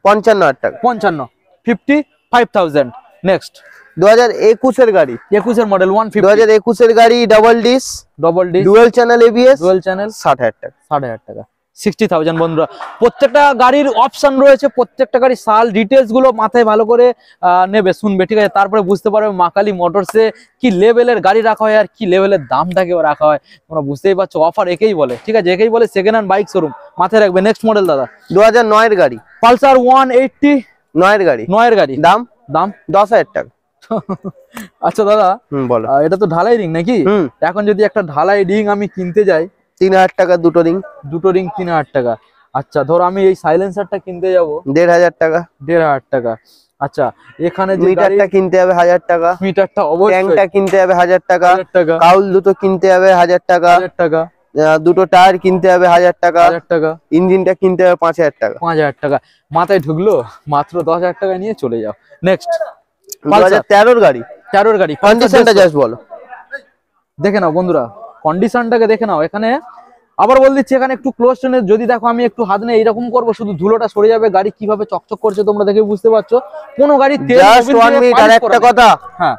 Speaker 2: 55,000 টাকা,
Speaker 1: 55,000। নেক্সট
Speaker 2: 2021 এর গাড়ি,
Speaker 1: 21 এর মডেল 150,
Speaker 2: 2021 এর গাড়ি, double dish, dual channel ABS,
Speaker 1: dual channel,
Speaker 2: 60,000 টাকা,
Speaker 1: 60,000 টাকা, 60,000 বন্ধুরা। প্রত্যেকটা গাড়ির অপশন রয়েছে, প্রত্যেকটা গাড়ির সাল ডিটেলস গুলো মাথায় ভালো করে নেবে, শুনবে, ঠিক আছে, তারপরে বুঝতে পারবে মা কালী মোটরসে কি লেভেলের গাড়ি রাখা হয় আর কি লেভেলের দামটাকেও রাখা হয়, তোমরা বুঝতেই পারছো। অফার একেই বলে, ঠিক আছে, একেই বলে সেকেন্ড হ্যান্ড বাইক শোরুম, মাথায় রাখবে। নেক্সট মডেল দাদা,
Speaker 2: 2009 এর গাড়ি,
Speaker 1: পালসার 180,
Speaker 2: 9 এর গাড়ি,
Speaker 1: 9 এর গাড়ি,
Speaker 2: দাম 10,000 টাকা।
Speaker 1: আচ্ছা দাদা,
Speaker 2: বলো।
Speaker 1: এটা তো ঢালাই রিং নাকি? এখন যদি একটা ঢালাই রিং আমি কিনতে যাই,
Speaker 2: 3,000 টাকা দুটো রিং,
Speaker 1: 3,000 টাকা। আচ্ছা ধরো আমি এই সাইলেন্সারটা কিনতে যাব
Speaker 2: 1,500 টাকা,
Speaker 1: 1,500 টাকা। আচ্ছা এখানে যে
Speaker 2: মিটারটা কিনতে হবে 1000 টাকা,
Speaker 1: মিটারটা অবশ্যই,
Speaker 2: ট্যাঙ্কটা কিনতে হবে 1000 টাকা,
Speaker 1: 1000 টাকা,
Speaker 2: কাউল দুটো কিনতে হবে 1000 টাকা,
Speaker 1: 1000 টাকা,
Speaker 2: দুটো টায়ার কিনতে হবে 1000 টাকা,
Speaker 1: 1000 টাকা,
Speaker 2: ইঞ্জিনটা কিনতে হবে 5,000 টাকা।
Speaker 1: 5,000 টাকা মাথায় ঢুকলো, মাত্র 10,000 টাকা নিয়ে চলে যাও। নেক্সট
Speaker 2: 2013 এর গাড়ি,
Speaker 1: 13 গাড়ি,
Speaker 2: কন্ডিশনটা জাস্ট বলো।
Speaker 1: দেখে নাও বন্ধুরা, কন্ডিশনটাকে দেখে নাও। এখানে আবার বল দিচ্ছি, এখানে একটু ক্লোজ টেনে যদি দেখো, আমি একটু হাত নিয়ে এরকম করবো, শুধু ধুলোটা সরে যাবে, গাড়ি কিভাবে চকচক করছে তোমরা দেখে বুঝতে পারছো। কোনো গাড়ি তেল
Speaker 2: জাস্ট 1 মিনিট, আর একটা কথা,
Speaker 1: হ্যাঁ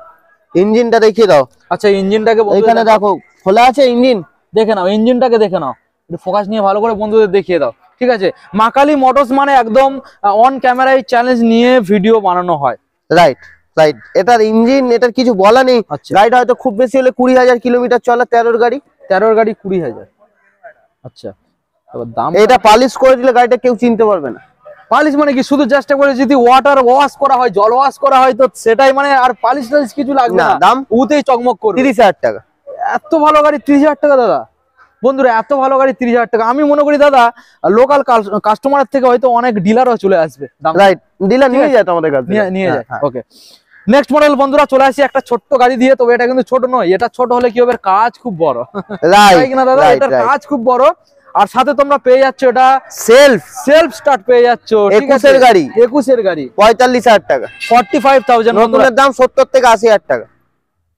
Speaker 2: ইঞ্জিনটা দেখিয়ে দাও।
Speaker 1: আচ্ছা ইঞ্জিনটাকে
Speaker 2: এখানে দেখো খোলা আছে ইঞ্জিন,
Speaker 1: দেখে নাও, ইঞ্জিনটাকে দেখে নাও, একটু ফোকাস নিয়ে ভালো করে বন্ধুদের দেখিয়ে দাও, ঠিক আছে। মা কালী মোটরস মানে একদম অন ক্যামেরায় চ্যালেঞ্জ নিয়ে ভিডিও বানানো হয়,
Speaker 2: রাইট রাইট। এটার ইঞ্জিন, এটার কিছু বলা নেই।
Speaker 1: আচ্ছা
Speaker 2: গাড়িটা হয়তো খুব বেশি হলে 20,000 কিলোমিটার চলা, 13 গাড়ি,
Speaker 1: 13 গাড়ি 20,000। আচ্ছা এবার দাম,
Speaker 2: এটা পালিশ করে দিলে গাড়িটা কেউ চিনতে পারবে না।
Speaker 1: পালিশ মানে কি, শুধু চেষ্টা করে যদি ওয়াটার ওয়াশ করা হয়, জল ওয়াশ করা হয়, তো সেটাই মানে, আর পালিশ টালিশ কিছু লাগবে
Speaker 2: না।
Speaker 1: না,
Speaker 2: দাম
Speaker 1: উতেই চকমক করবে।
Speaker 2: 30,000 টাকা।
Speaker 1: এত ভালো গাড়ি 30,000 টাকা দাদা, বন্ধুরা এত ভালো গাড়ি 30,000 টাকা। আমি মনে করি দাদা লোকাল কাস্টমারের থেকে হয়তো অনেক ডিলারও চলে আসবে,
Speaker 2: রাইট, ডিলার নিয়ে যায় আমাদের কাছে,
Speaker 1: নিয়ে যায়। ওকে নেক্সট মডেল বন্ধুরা, চলে আসি একটা ছোট্ট গাড়ি দিয়ে। তবে এটা কিন্তু ছোট নয়, এটা ছোট হলে কি হবে, কাজ খুব বড়, তাই কিনা দাদা? এটার কাজ খুব বড়, আর সাথে তোমরা পেয়ে যাচ্ছ এটা সেলফ স্টার্ট পেয়ে যাচ্ছ, ঠিক আছে।
Speaker 2: 21 এর গাড়ি,
Speaker 1: 21 এর গাড়ি,
Speaker 2: 45,000 টাকা,
Speaker 1: 45,000।
Speaker 2: নতুনের দাম 70 থেকে 80,000 টাকা।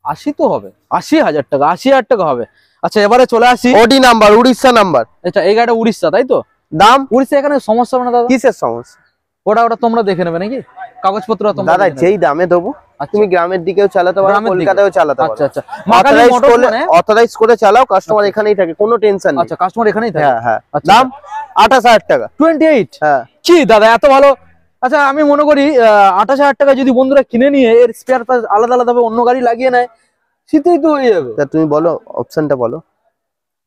Speaker 1: 80 তো হবে, 80,000 টাকা, 80,000 টাকা হবে। আচ্ছা এবারে চলে আসি,
Speaker 2: ওডি নাম্বার, উড়িষ্যা নাম্বার।
Speaker 1: আচ্ছা এই গাড়িটা উড়িষ্যা, তাই তো?
Speaker 2: দাম
Speaker 1: উড়িষ্যা, এখানে সমস্যা হবে না দাদা?
Speaker 2: কিসের সমস্যা?
Speaker 1: ওটা তোমরা দেখে নেবে নাকি কাগজপত্র তোমরা?
Speaker 2: দাদা যেই দামে দেবো, তুমি গ্রামের দিকেও চালাতে পারো, কলকাতায়ও চালাতে পারো।
Speaker 1: আচ্ছা আচ্ছা, মা কালী মোটরস মানে
Speaker 2: অথরাইজ করে চালাও, কাস্টমার এখানেই থাকে, কোনো টেনশন নেই।
Speaker 1: আচ্ছা কাস্টমার এখানেই থাকে।
Speaker 2: হ্যাঁ হ্যাঁ।
Speaker 1: আচ্ছা,
Speaker 2: দাম 28,000 টাকা।
Speaker 1: 28?
Speaker 2: হ্যাঁ।
Speaker 1: কি দাদা এত ভালো? আচ্ছা আমি মনে করি 28,000 টাকা যদি বন্ধুরা কিনে নিয়ে এর স্পেয়ার পার্টস আলাদা আলাদা ভাবে অন্য গাড়ি লাগিয়ে নেয়, শীতেই তো হয়ে যাবে।
Speaker 2: তা তুমি বলো, অপশনটা বলো,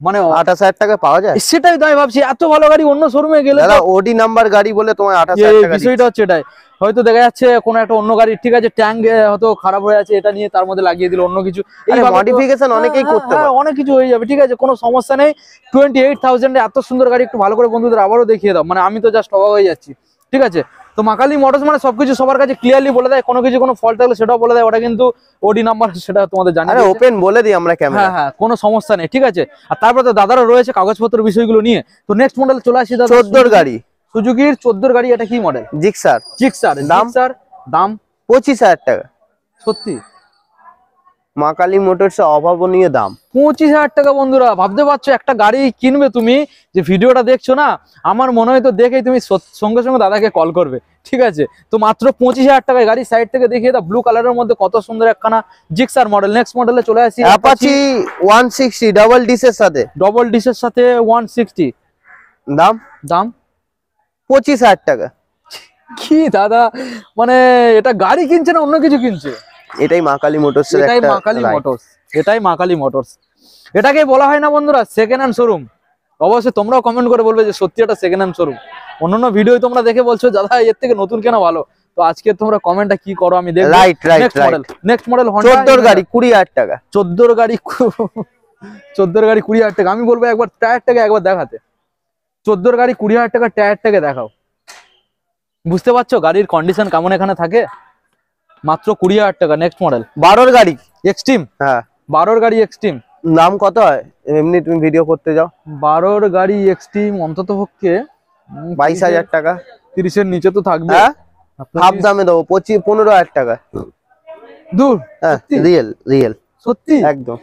Speaker 1: মানে
Speaker 2: 28,000 টাকা পাওয়া যায়?
Speaker 1: সেটাই তো আমি ভাবছি, এত ভালো গাড়ি অন্য শোরুমে গেলে
Speaker 2: দাদা ওডি নাম্বার গাড়ি বলে তোমার 28,000 টাকা
Speaker 1: বিষয়টা হচ্ছে এটাই। হয়তো দেখা যাচ্ছে কোনো একটা অন্য গাড়ি, ঠিক আছে, ট্যাঙ্ক হয়তো খারাপ হয়ে আছে, এটা নিয়ে তার মধ্যে লাগিয়ে দিল অন্য কিছু, এই
Speaker 2: মডিফিকেশন অনেকেই করতে পারে,
Speaker 1: অনেক কিছু হয়ে যাবে, ঠিক আছে, কোনো সমস্যা নেই। 28,000 এত সুন্দর গাড়ি একটু ভালো করে বন্ধুদের আবারও দেখিয়ে দাও, মানে আমি তো জাস্ট অবাক হয়ে যাচ্ছি, ঠিক আছে। তো মা কালী মোটরস মানে সবকিছু সবার কাছে ক্লিয়ারলি বলে দেয়, কোনো কিছু কোনো ফল্ট থাকলে সেটাও বলে দেয়, ওটা কিন্তু ওডি নাম্বার, সেটা তোমাদের জানি।
Speaker 2: আরে ওপেন বলে দিই আমরা ক্যামেরা।
Speaker 1: হ্যাঁ হ্যাঁ, কোনো সমস্যা নেই, ঠিক আছে। আর তারপরে তো দাদারও রয়েছে কাগজপত্রের বিষয়গুলো নিয়ে। তো নেক্সট মডেল চলে আসি দাদা,
Speaker 2: 14 গাড়ি,
Speaker 1: সুজুকির 14 গাড়ি। এটা কি মডেল?
Speaker 2: জিক্সার।
Speaker 1: দাম
Speaker 2: 25,000 টাকা।
Speaker 1: সত্যি
Speaker 2: মা কালী মোটরস অভাবনীয় দাম,
Speaker 1: 25,000 টাকা। বন্ধুরা ভাবতে পারছো একটা গাড়ি কিনবে তুমি, যে ভিডিওটা দেখছো না, আমার মনে হয় তো দেখেই তুমি সঙ্গে সঙ্গে দাদাকে কল করবে, ঠিক আছে। তো মাত্র 25,000 টাকায় গাড়ি সাইড থেকে দেখিয়ে দাও, ব্লু কালারের মধ্যে কত সুন্দর একখানা জিক্সার মডেল। নেক্সট মডেলে চলে আসি,
Speaker 2: অ্যাপাচি 160 ডাবল ডিসের সাথে,
Speaker 1: 160। দাম
Speaker 2: 25,000 টাকা।
Speaker 1: কি দাদা, মানে এটা গাড়ি কিনছে না অন্য কিছু কিনছে?
Speaker 2: এটাই মা কালী মোটরস,
Speaker 1: এটাই মা কালী মোটরস, এটাই মা কালী মোটরস। এটাকে বলা হয় না বন্ধুরা সেকেন্ড হ্যান্ড শোরুম? অবশ্যই তোমরাও কমেন্ট করে বলবে যে সত্যি এটা সেকেন্ড হ্যান্ড শোরুম। অন্যান্য ভিডিও তোমরা দেখে বলছো দাদা এর থেকে নতুন কেনা ভালো, তো আজকে তোমরা কমেন্টটা কি করো আমি দেখব।
Speaker 2: Right right
Speaker 1: next model,
Speaker 2: right.
Speaker 1: Next model
Speaker 2: 14 গাড়ি 20,000 টাকা।
Speaker 1: 14 গাড়ি 14 গাড়ি 20,000 টাকা। আমি বলবো একবার টায়ারটাকে একবার দেখাতে। 14 গাড়ি 20,000 টাকা টায়ারটাকে দেখাও। বুঝতে পারছো গাড়ির কন্ডিশন কেমন এখানে থাকে। মাত্র 20,000 টাকা। নেক্সট মডেল
Speaker 2: 12 গাড়ি
Speaker 1: এক্সট্রিম।
Speaker 2: হ্যাঁ
Speaker 1: 12 গাড়ি এক্সট্রিম
Speaker 2: দাম কত হয় এমনি তুমি ভিডিও করতে যাও?
Speaker 1: 12 গাড়ি এক্সট্রিম অন্তত পক্ষে
Speaker 2: 22,000 টাকা।
Speaker 1: 30 এর নিচে তো থাকবে।
Speaker 2: হ্যাঁ হাফ দামে দেবো 15,000 টাকা।
Speaker 1: দূর।
Speaker 2: হ্যাঁ
Speaker 1: সত্যি?
Speaker 2: রিয়েল রিয়েল
Speaker 1: সত্যি
Speaker 2: একদম।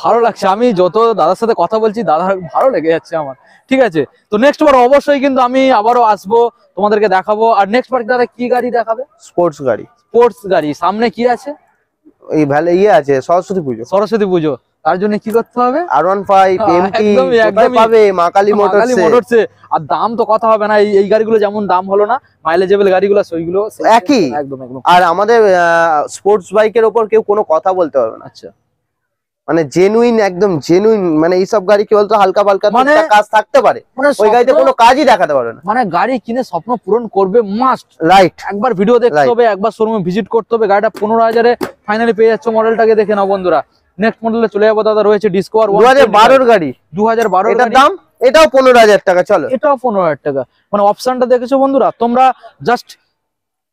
Speaker 1: ভালো লাগছে। আমি যত দাদার সাথে কথা বলছি দাদার ভালো লেগে যাচ্ছে আমার। ঠিক আছে, তো নেক্সট বার অবশ্যই কিন্তু আমি আবারও আসবো, তোমাদেরকে দেখাবো। আর নেক্সট বার দাদা কি গাড়ি দেখাবে?
Speaker 2: স্পোর্টস গাড়ি।
Speaker 1: স্পোর্টস গাড়ি। সামনে কি আছে?
Speaker 2: এই ভ্যালে ইয়ে আছে সরস্বতী পুজো।
Speaker 1: সরস্বতী পুজো, তার জন্য কি করতে হবে?
Speaker 2: R15 এমটি
Speaker 1: একদমই,
Speaker 2: কোথায়
Speaker 1: একদমই।
Speaker 2: পাবে? মা কালী
Speaker 1: মাকালি
Speaker 2: মোটরসে।
Speaker 1: মোটরসে। আর দাম তো কথা হবে না, এই গাড়িগুলো যেমন দাম হলো না, মাইলেজেবল গাড়িগুলো সেইগুলো
Speaker 2: একই।
Speaker 1: একদম একদম।
Speaker 2: আর আমাদের স্পোর্টস বাইকের ওপর কেউ কোনো কথা বলতে পারবে না।
Speaker 1: আচ্ছা,
Speaker 2: মানে জেনুইন, একদম জেনুইন। মানে এইসব গাড়ি কি বলতো হালকা পালকা
Speaker 1: মানে
Speaker 2: টুকটাক কাজ থাকতে পারে,
Speaker 1: মানে
Speaker 2: ওই গাড়িতে
Speaker 1: স্বপ্ন-
Speaker 2: কোনো কাজই দেখাতে পারবে না।
Speaker 1: মানে গাড়ি কিনে স্বপ্ন পূরণ করবে মাস্ট।
Speaker 2: রাইট।
Speaker 1: একবার ভিডিও দেখতে
Speaker 2: Right.
Speaker 1: হবে, একবার শোরুমে ভিজিট করতে হবে। গাড়িটা 15,000-এ ফাইনালি পেয়ে যাচ্ছে। মডেলটাকে দেখে নাও বন্ধুরা। নেক্সট মডেলে চলে যাবো দাদা, রয়েছে ডিসকভার
Speaker 2: 2012 গাড়ি।
Speaker 1: 2012
Speaker 2: এটার দাম এটাও 15,000 টাকা। চলো
Speaker 1: এটাও 15,000 টাকা। মানে অপশনটা দেখেছো বন্ধুরা তোমরা? জাস্ট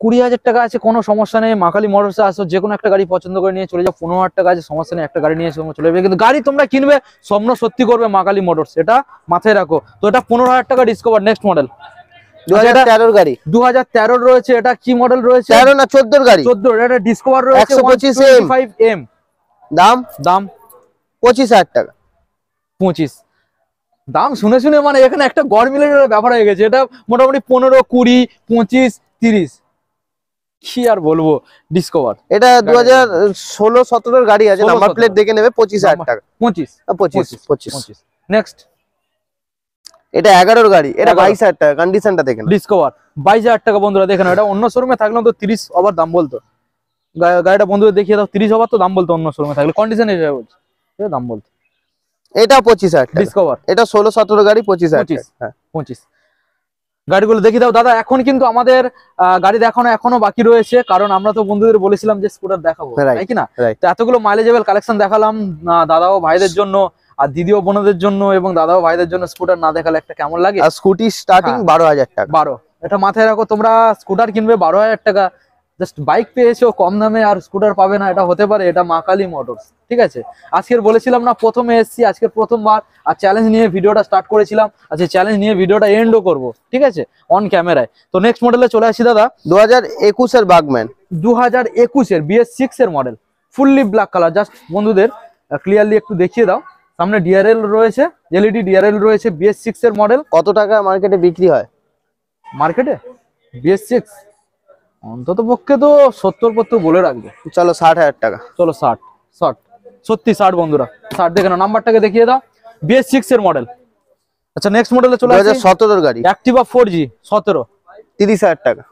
Speaker 1: 20,000 টাকা আছে, কোনো সমস্যা নেই। মাকালি মোটরসে আসো, যে কোনো একটা গাড়ি পছন্দ করে নিয়ে চলে যাও। 15,000 টাকা আছে, সমস্যা নেই, একটা গাড়ি নিয়ে তোমরা চলে যাবে। কিন্তু গাড়ি তোমরা কিনবে, স্বপ্ন সত্যি করবে মাকালি মোটরস, এটা মাথায় রাখো। তো এটা 15,000 টাকা ডিসকভার। নেক্সট মডেল
Speaker 2: 2013 গাড়ি।
Speaker 1: 2013 রয়েছে। এটা কি মডেল রয়েছে?
Speaker 2: 13 না 14 গাড়ি।
Speaker 1: 14। এটা ডিসকভার রয়েছে
Speaker 2: 125M।
Speaker 1: 125M।
Speaker 2: দাম
Speaker 1: দাম
Speaker 2: 25,000 টাকা।
Speaker 1: 25। দাম শুনে শুনে মানে এখানে একটা গড়মিলের ব্যাপার হয়ে গেছে। এটা মোটামুটি 15, 20, 25, 30। কি আর বলবো। ডিসকভার
Speaker 2: এটা 2016-17 গাড়ি আছে,
Speaker 1: 16-17
Speaker 2: নাম্বার প্লেট দেখে নেবে। 25,000 টাকা।
Speaker 1: 25।
Speaker 2: 25।
Speaker 1: নেক্সট
Speaker 2: এটা 11 গাড়ি। এটা
Speaker 1: 11
Speaker 2: 22,000 টাকা। কন্ডিশনটা দেখে নাও।
Speaker 1: ডিসকভার 22,000 টাকা বন্ধুরা দেখেন। এটা অন্য শোরুমে থাকলেও তো 30 ওভার দাম বলতো। গাড়িটা বন্ধুদের দেখিয়ে দাও। 30 ওভার তো দাম বলতো অন্য শোরুমে থাকলে। কন্ডিশন হিসেবে বলছি, এটা দাম বলতো।
Speaker 2: এটা 25,000 টাকা।
Speaker 1: ডিসকভার
Speaker 2: এটা 16-17 গাড়ি 25,000
Speaker 1: 25।
Speaker 2: টাকা। হ্যাঁ
Speaker 1: 25। গাড়িগুলো দেখিয়ে দাও দাদা। এখন কিন্তু আমাদের গাড়ি দেখানো এখনো বাকি রয়েছে, কারণ আমরা তো বন্ধুদের বলেছিলাম যে স্কুটার দেখাবো,
Speaker 2: Right,
Speaker 1: তাই কিনা?
Speaker 2: right.
Speaker 1: তো এতগুলো মাইলেজেবল কালেকশন দেখালাম দাদা ও ভাইদের জন্য, আর দিদি ও বোনদের জন্য, এবং দাদা ও ভাইদের জন্য। স্কুটার না দেখালে একটা কেমন লাগে?
Speaker 2: আর স্কুটি স্টার্টিং
Speaker 1: হ্যাঁ।
Speaker 2: 12,000 টাকা।
Speaker 1: 12। এটা মাথায় রাখো, তোমরা স্কুটার কিনবে 12,000 টাকা, জাস্ট বাইক পেয়েছো কম দামে আর স্কুটার পাবে না, এটা হতে পারে? এটা মা কালী মোটরস। ঠিক আছে, আজকের বলেছিলাম না প্রথমে এসেছি, আজকের প্রথমবার। আর চ্যালেঞ্জ নিয়ে ভিডিওটা স্টার্ট করেছিলাম, আজকে চ্যালেঞ্জ নিয়ে ভিডিওটা এন্ডও করব। ঠিক আছে, অন ক্যামেরায়। তো নেক্সট মডেলে চলে আসি দাদা।
Speaker 2: 2021 এর বাগম্যান।
Speaker 1: 2021 এর BS6 এর model, fully black colour. Just বন্ধুদের ক্লিয়ারলি একটু দেখিয়ে দাও। সামনে ডিআরএল রয়েছে, এলইডি ডিআরএল রয়েছে। BS6 এর মডেল।
Speaker 2: কত টাকা মার্কেটে বিক্রি হয়?
Speaker 1: মার্কেটে BS6 অন্তত পক্ষে তো 70-70 বলে রাখবে।
Speaker 2: চলো 60,000 টাকা।
Speaker 1: চলো 60। সত্যি 60 বন্ধুরা। 60 দেখে নাও, নাম্বারটাকে দেখিয়ে দাও। BS6 এর মডেল। আচ্ছা নেক্সট মডেলে চলে আসি।
Speaker 2: 2017 গাড়ি।
Speaker 1: অ্যাক্টিভা 4G 17।
Speaker 2: 30,000 টাকা।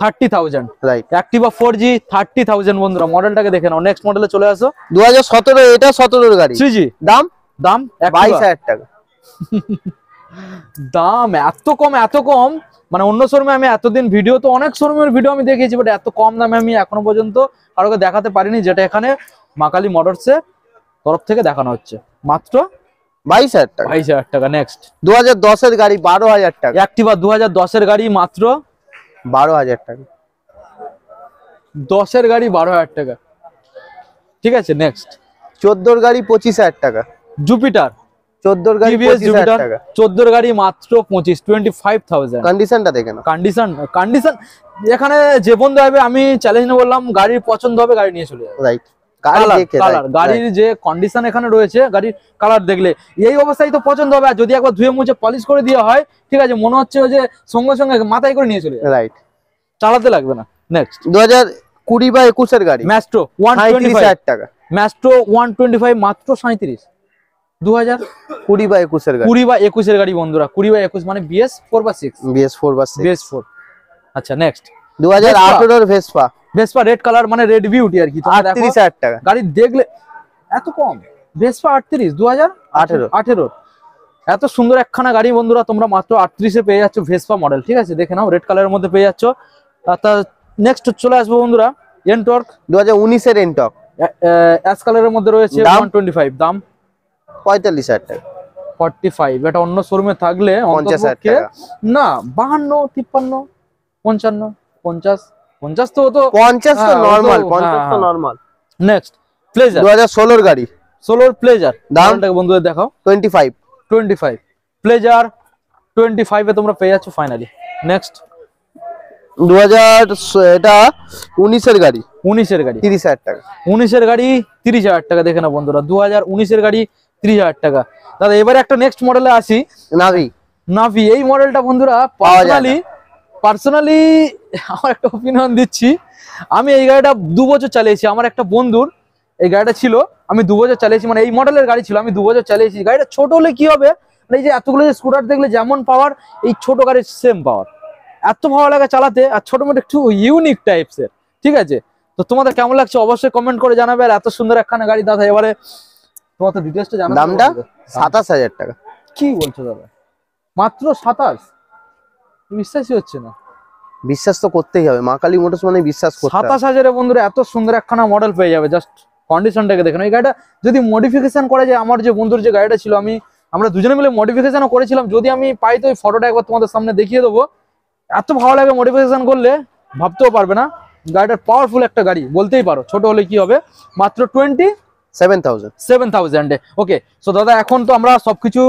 Speaker 1: 30,000।
Speaker 2: রাইট।
Speaker 1: অ্যাক্টিভা 4G 30,000 বন্ধুরা। মডেলটাকে দেখে নাও। নেক্সট মডেলে চলে আসো।
Speaker 2: 2017 এটা 17 গাড়ি।
Speaker 1: 3G।
Speaker 2: দাম
Speaker 1: দাম
Speaker 2: 22,000 টাকা।
Speaker 1: দাম এত কম, এত কম। মানে অন্য শোরুমে আমি এতদিন ভিডিও, তো অনেক শোরুমের ভিডিও আমি দেখেছি, বাট এত কম দামে আমি এখনো পর্যন্ত কারোকে দেখাতে পারিনি, যেটা এখানে মা কালী মোটরসের তরফ থেকে দেখানো হচ্ছে। মাত্র
Speaker 2: 22,000 টাকা।
Speaker 1: 22,000 টাকা। নেক্সট
Speaker 2: 2010 এর গাড়ি 12,000 টাকা।
Speaker 1: অ্যাক্টিভা 2010 এর গাড়ি মাত্র
Speaker 2: 12,000 টাকা।
Speaker 1: 10 এর গাড়ি 12,000 টাকা। ঠিক আছে, নেক্সট
Speaker 2: 14 গাড়ি 25,000 টাকা।
Speaker 1: জুপিটার
Speaker 2: 14 গাড়ি
Speaker 1: TVS
Speaker 2: 25,000
Speaker 1: জুপিটার
Speaker 2: টাকা।
Speaker 1: 14 গাড়ি মাত্র 25,000।
Speaker 2: কন্ডিশনটা দেখে নাও।
Speaker 1: কন্ডিশন এখানে যে বন্ধু হবে, আমি চ্যালেঞ্জ নিয়ে বললাম, গাড়ির পছন্দ হবে গাড়ি নিয়ে চলে যাবে।
Speaker 2: রাইট। গাড়ি দেখে
Speaker 1: কালার, গাড়ির যে কন্ডিশন এখানে রয়েছে, গাড়ির কালার দেখলে এই অবস্থায় তো পছন্দ হবে। আর যদি একবার ধুয়ে মুছে পলিশ করে দেওয়া হয়, ঠিক আছে, মনে হচ্ছে যে সঙ্গে সঙ্গে মাথায় করে নিয়ে চলে যাবে,
Speaker 2: রাইট।
Speaker 1: চালাতে লাগবে না। নেক্সট
Speaker 2: 2020 বা 21 এর গাড়ি
Speaker 1: ম্যাস্ট্রো 125।
Speaker 2: 35,000 টাকা।
Speaker 1: ম্যাস্ট্রো 125 মাত্র 37।
Speaker 2: 2020 বা 21 এর গাড়ি।
Speaker 1: 20 বা 21 এর গাড়ি বন্ধুরা। 20 বা 21 মানে BS4 বা 6।
Speaker 2: BS4 বা 6।
Speaker 1: BS4। আচ্ছা নেক্সট
Speaker 2: 2018 এর ভেসপা।
Speaker 1: ভেসপা রেড কালার, মানে রেড বিউটি আর কি। তোমরা দেখো
Speaker 2: 38,000 টাকা।
Speaker 1: গাড়ি দেখলে এত কম। ভেসপা 38 2018। এত সুন্দর একখানা গাড়ি বন্ধুরা, তোমরা মাত্র 38 এ পেয়ে যাচ্ছ ভেসপা মডেল। ঠিক আছে, দেখে নাও, রেড কালারের মধ্যে পেয়ে যাচ্ছ। আর তার নেক্সট চলে আসবো বন্ধুরা এনটর্ক
Speaker 2: 2019 এন্টক,
Speaker 1: অ্যাশ কালারের মধ্যে রয়েছে,
Speaker 2: দাম?
Speaker 1: 125, দাম
Speaker 2: 45,000 টাকা।
Speaker 1: 45। এটা অন্য শোরুমে থাকলে
Speaker 2: 50,000
Speaker 1: অন্ততপক্ষে
Speaker 2: টাকা।
Speaker 1: না 52, 53, 55, 50, 50 তো তো
Speaker 2: 50 তো
Speaker 1: হ্যাঁ, ও তো-
Speaker 2: নরমাল,
Speaker 1: হ্যাঁ,
Speaker 2: 50 তো
Speaker 1: হ্যাঁ।
Speaker 2: নরমাল।
Speaker 1: নেক্সট প্লেজার
Speaker 2: 2016 গাড়ি,
Speaker 1: 16 প্লেজার,
Speaker 2: দাম?
Speaker 1: দামটাকে বন্ধুদের দেখাও।
Speaker 2: 25।
Speaker 1: 25 প্লেজার 25 এ তোমরা পেয়ে যাচ্ছ ফাইনালি। নেক্সট
Speaker 2: 2000 এটা 19 এর গাড়ি,
Speaker 1: 19 এর গাড়ি,
Speaker 2: 30,000 টাকা।
Speaker 1: 19 এর গাড়ি 30,000 টাকা। দেখে না বন্ধুরা, 2019 এর গাড়ি 30,000 টাকা। দাদা এবারে একটা নেক্সট মডেলে আসি,
Speaker 2: নাভি
Speaker 1: নাভি। এই মডেলটা বন্ধুরা
Speaker 2: পাওয়া যায় না।
Speaker 1: পার্সোনালি আমার একটা ওপিনিয়ন দিচ্ছি, আমি এই গাড়িটা 2 বছর চালিয়েছি। আমার একটা বন্ধুর এই গাড়িটা ছিল, আমি 2 বছর চালিয়েছি, মানে এই মডেলের গাড়ি ছিল, আমি 2 বছর চালিয়েছি। গাড়িটা ছোট হলে কি হবে, মানে এই যে এতগুলো যে স্কুটার দেখলে যেমন পাওয়ার, এই ছোট গাড়ির সেম পাওয়ার, এত ভালো লাগে চালাতে। আর ছোট মোটো একটু ইউনিক টাইপসের, ঠিক আছে? তো তোমাদের কেমন লাগছে অবশ্যই কমেন্ট করে জানাবে। আর এত সুন্দর একখানা গাড়ি দাদা, এবারে তোমার তো ডিটেলসটা জানাবে।
Speaker 2: দামটা 27,000 টাকা।
Speaker 1: কি বলছো দাদা, মাত্র 27? বিশ্বাসই হচ্ছে না।
Speaker 2: বিশ্বাস তো করতেই হবে, মা কালী মোটরস মানে বিশ্বাস করতে হবে।
Speaker 1: 27,000-এ বন্ধুরা এত সুন্দর একখানা মডেল পেয়ে যাবে। জাস্ট কন্ডিশনটাকে দেখুন। এই গাড়িটা যদি মডিফিকেশন করা যায়, আমার যে বন্ধুর যে গাড়িটা ছিল, আমরা দুজনে মিলে মডিফিকেশনও করেছিলাম। যদি আমি পাই তো ওই ফটোটা একবার তোমাদের সামনে দেখিয়ে দেবো। এত ভালো লাগে মডিফিকেশন করলে, ভাবতেও পারবে না। গাড়িটার পাওয়ারফুল একটা গাড়ি বলতেই পারো। ছোট হলে কি হবে, মাত্র 27,000-এ। ওকে, সো দাদা এখন তো আমরা সবকিছু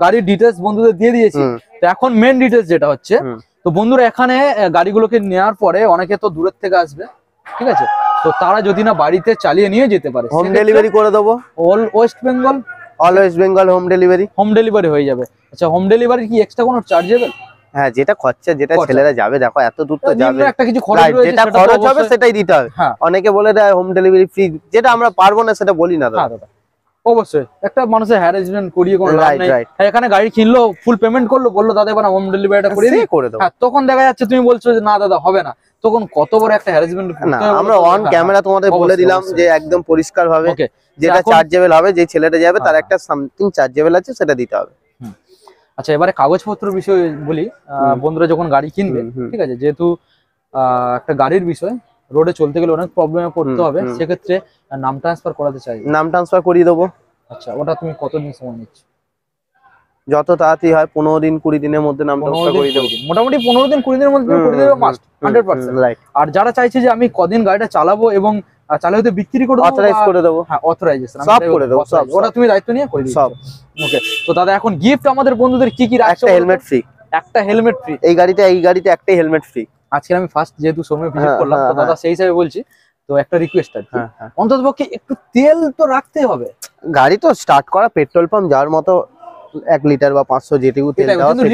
Speaker 1: গাড়ির ডিটেলস বন্ধুদের দিয়ে দিয়েছি। তো এখন মেন ডিটেলস যেটা হচ্ছে, তো বন্ধুরা এখানে গাড়িগুলোকে নেওয়ার পরে অনেকে তো দূরের থেকে আসবে, ঠিক আছে? তো তারা যদি না বাড়িতে চালিয়ে নিয়ে যেতে পারে,
Speaker 2: হোম ডেলিভারি করে দেবো।
Speaker 1: All West Bengal,
Speaker 2: all West Bengal home delivery.
Speaker 1: Home delivery হয়ে যাবে। আচ্ছা, হোম ডেলিভারি কি এক্সট্রা কোনো চার্জেবল?
Speaker 2: হ্যাঁ, যেটা খরচা, যেটা
Speaker 1: খরচা।
Speaker 2: ছেলেরা যাবে, দেখো এত দূর তো যাবে,
Speaker 1: নিম্ন একটা কিছু খরচ
Speaker 2: Right,
Speaker 1: রয়েছে,
Speaker 2: যেটা
Speaker 1: সেটা তো
Speaker 2: খরচ হবে
Speaker 1: অবশ্যই-
Speaker 2: সেটাই দিতে হবে।
Speaker 1: হ্যাঁ
Speaker 2: অনেকে বলে দেয় হোম ডেলিভারি ফ্রি, যেটা আমরা পারবো না সেটা বলি না দাদা।
Speaker 1: হ্যাঁ দাদা, অবশ্যই একটা মানুষের হ্যারাসমেন্ট করিয়ে কোনো লাভ
Speaker 2: Right,
Speaker 1: নেই।
Speaker 2: right.
Speaker 1: হ্যাঁ, এখানে গাড়ি কিনলো, ফুল পেমেন্ট করলো, বললো দাদা এবার হোম ডেলিভারিটা করে দিই,
Speaker 2: সে করে দেবো।
Speaker 1: হ্যাঁ, তখন দেখা যাচ্ছে তুমি বলছো যে না দাদা হবে না, তখন কত বড় একটা হ্যারাসমেন্ট।
Speaker 2: না, আমরা অন ক্যামেরা তোমাদের বলে
Speaker 1: অবশ্যই,
Speaker 2: দিলাম
Speaker 1: অবশ্যই।
Speaker 2: যে একদম পরিষ্কার ভাবে
Speaker 1: ওকে,
Speaker 2: যেটা
Speaker 1: এখন-
Speaker 2: চার্জেবল হবে, যে ছেলেটা যাবে তার
Speaker 1: হ্যাঁ,
Speaker 2: একটা সামথিং চার্জেবল আছে, সেটা দিতে হবে।
Speaker 1: আচ্ছা এবারে কাগজপত্র বিষয়ে বলি। বন্ধুরা যখন গাড়ি কিনবে,
Speaker 2: হুম।
Speaker 1: ঠিক আছে, যেহেতু একটা গাড়ির বিষয়, রোডে চলতে গেলে অনেক প্রবলেমে পড়তে হবে, সেক্ষেত্রে নাম ট্রান্সফার করাতে চাই।
Speaker 2: নাম ট্রান্সফার করিয়ে দেবো।
Speaker 1: আচ্ছা, ওটা তুমি কতদিন সময় নিচ্ছ?
Speaker 2: যত তাড়াতাড়ি হয়, 15 দিন 20 দিনের মধ্যে নাম ট্রান্সফার করিয়ে দেবো।
Speaker 1: মোটামুটি 15 দিন 20 দিনের মধ্যে করে দেবে, মাস্ট 100%।
Speaker 2: রাইট,
Speaker 1: আর যারা চাইছে যে আমি কদিন গাড়িটা চালাবো এবং চালিয়ে হতে বিক্রি করে দেবো,
Speaker 2: অথরাইজ করে দেবো।
Speaker 1: হ্যাঁ অথরাইজেশন
Speaker 2: সব করে দেবো, সব,
Speaker 1: ওটা তুমি দায়িত্ব নিয়ে করে দিচ্ছ।
Speaker 2: সব।
Speaker 1: ওকে, তো দাদা এখন গিফট আমাদের বন্ধুদের কি কি রাখছো?
Speaker 2: একটা হেলমেট ফ্রি।
Speaker 1: একটা হেলমেট ফ্রি।
Speaker 2: এই গাড়িতে একটাই হেলমেট ফ্রি।
Speaker 1: আজকে আমি ফার্স্ট যেহেতু শোরুমে ভিজিট
Speaker 2: হ্যাঁ,
Speaker 1: করলাম, তো
Speaker 2: হ্যাঁ,
Speaker 1: দাদা সেই হিসাবে বলছি, তো একটা রিকোয়েস্ট আর কি,
Speaker 2: হ্যাঁ, হ্যাঁ।
Speaker 1: অন্ততপক্ষে একটু তেল তো রাখতেই হবে।
Speaker 2: গাড়ি তো স্টার্ট করা, পেট্রোল পাম্প যাওয়ার মতো 1 লিটার বা 500 যেটুকু তেল
Speaker 1: এটাই,
Speaker 2: দেওয়া,
Speaker 1: কিন্তু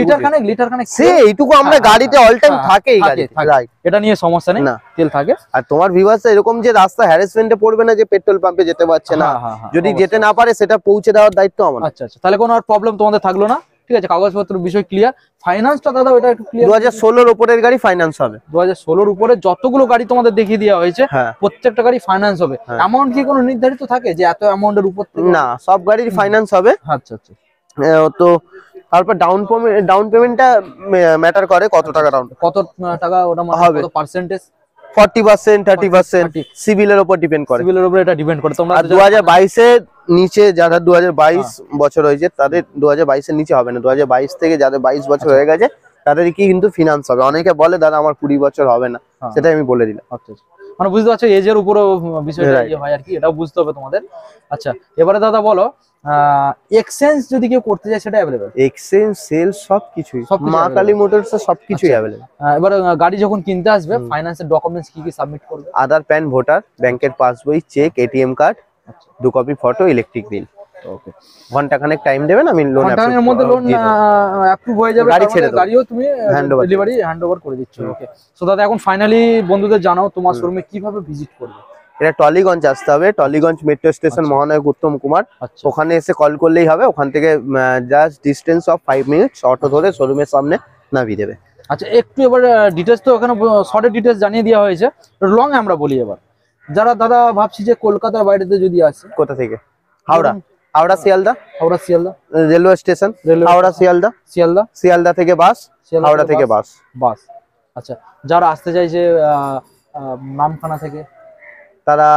Speaker 1: লিটার খানেক
Speaker 2: সে এইটুকু আমরা
Speaker 1: হ্যাঁ,
Speaker 2: গাড়িতে অল টাইম
Speaker 1: হ্যাঁ,
Speaker 2: থাকে এই
Speaker 1: থাকে,
Speaker 2: গাড়িতে।
Speaker 1: থাকে।
Speaker 2: রাইট,
Speaker 1: এটা নিয়ে সমস্যা নেই,
Speaker 2: না।
Speaker 1: তেল থাকে।
Speaker 2: আর তোমার ভিউয়ার্স এরকম যে রাস্তা হ্যারাসমেন্টে পড়বে না, যে পেট্রোল পাম্পে যেতে পারছে না,
Speaker 1: হ্যাঁ, হ্যাঁ, হ্যাঁ,
Speaker 2: যদি
Speaker 1: অবশ্যই।
Speaker 2: যেতে না পারে সেটা পৌঁছে দেওয়ার দায়িত্ব আমার।
Speaker 1: আচ্ছা আচ্ছা, তাহলে কোনো আর প্রবলেম তোমাদের থাকলো না, ঠিক আছে? কাগজপত্র বিষয় ক্লিয়ার। ফাইন্যান্সটা দাদা ওটা একটু ক্লিয়ার।
Speaker 2: 2016 ওপরের গাড়ি ফাইন্যান্স হবে।
Speaker 1: 2016 উপরে যতগুলো গাড়ি তোমাদের দেখিয়ে দেওয়া হয়েছে,
Speaker 2: হ্যাঁ,
Speaker 1: প্রত্যেকটা গাড়ি ফাইন্যান্স হবে।
Speaker 2: হ্যাঁ।
Speaker 1: অ্যামাউন্ট কি কোনো নির্ধারিত থাকে যে এত অ্যামাউন্টের উপর থেকে?
Speaker 2: না, সব গাড়ির ফাইন্যান্স হবে।
Speaker 1: আচ্ছা আচ্ছা,
Speaker 2: তো তারপর ডাউন পেমেন্টটা ম্যাটার করে, কত টাকা ডাউন,
Speaker 1: কত টাকা ওটা মানে
Speaker 2: হবে।
Speaker 1: কত পার্সেন্টেজ?
Speaker 2: 40%, 30%
Speaker 1: 30
Speaker 2: সিভিলের উপর ডিপেন্ড করে।
Speaker 1: সিভিলের উপর এটা ডিপেন্ড করে। তোমরা
Speaker 2: আর
Speaker 1: তো যারা-
Speaker 2: 2022 এর নিচে যারা 2022 বছর হয়েছে তাদের 2022 এর নিচে হবে না। 2022 থেকে যাদের 22 বছর হয়ে গেছে তাদের কি কিন্তু ফিনান্স হবে। অনেকে বলে দাদা আমার 20 বছর হবে না,
Speaker 1: হ্যাঁ।
Speaker 2: সেটাই আমি বলে দিলাম।
Speaker 1: আচ্ছা আচ্ছা, মানে বুঝতে পারছো এজের উপরও বিষয়টা
Speaker 2: Right.
Speaker 1: ইয়ে হয় আর কি, এটাও বুঝতে হবে তোমাদের। আচ্ছা এবারে দাদা বলো, এক্সচেঞ্জ যদি কেউ করতে চায় সেটা অ্যাভেলেবেল?
Speaker 2: এক্সচেঞ্জ সেল সবকিছুই,
Speaker 1: সবকিছু
Speaker 2: মা
Speaker 1: available।
Speaker 2: কালী মোটরস সবকিছুই
Speaker 1: আচ্ছা।
Speaker 2: অ্যাভেলেবল।
Speaker 1: এবার গাড়ি যখন কিনতে আসবে, ফাইন্যান্সের ডকুমেন্টস কি কি সাবমিট করবে?
Speaker 2: আধার, প্যান, ভোটার, ব্যাংকের পাসবই, চেক, এটিএম কার্ড,
Speaker 1: আচ্ছা
Speaker 2: 2 কপি ফটো, ইলেকট্রিক বিল।
Speaker 1: ওকে,
Speaker 2: ঘন্টাখানেক টাইম দেবেন, আমি লোন
Speaker 1: ঘন্টার মধ্যে লোন অ্যাপ্রুভ হয়ে যাবে,
Speaker 2: গাড়ি
Speaker 1: তার
Speaker 2: ছেড়ে
Speaker 1: মধ্যে
Speaker 2: দেবো।
Speaker 1: গাড়িও তুমি
Speaker 2: Handover
Speaker 1: ডেলিভারি হ্যান্ডওভার করে দিচ্ছ। ওকে, সো দাদা এখন ফাইনালি বন্ধুদের জানাও তোমার শোরুমে কিভাবে ভিজিট করবে।
Speaker 2: এটা টলিগঞ্জ আসতে হবে, টলিগঞ্জ মেট্রো স্টেশন,
Speaker 1: আচ্ছা।
Speaker 2: মহানায়ক উত্তম কুমার।
Speaker 1: আচ্ছা
Speaker 2: ওখানে এসে কল করলেই হবে। ওখান থেকে just distance of 5 minutes auto ধরে শোরুমের সামনে নামিয়ে দেবে।
Speaker 1: আচ্ছা, একটু এবার ডিটেলস তো ওখানে শর্টের ডিটেলস জানিয়ে দেওয়া হয়েছে, লং আমরা বলি এবার। যারা দাদা ভাবছি যে কলকাতার বাইরেতে যদি আসে,
Speaker 2: কোথা থেকে? Howrah, Howrah Sealdah
Speaker 1: Howrah Sealdah,
Speaker 2: railway station,
Speaker 1: railway
Speaker 2: Howrah Sealdah,
Speaker 1: Sealdah,
Speaker 2: Sealdah থেকে বাস,
Speaker 1: শিয়ালদা
Speaker 2: হাওড়া থেকে বাস।
Speaker 1: বাস। আচ্ছা, যারা আসতে চাইছে নামখানা থেকে,
Speaker 2: তারা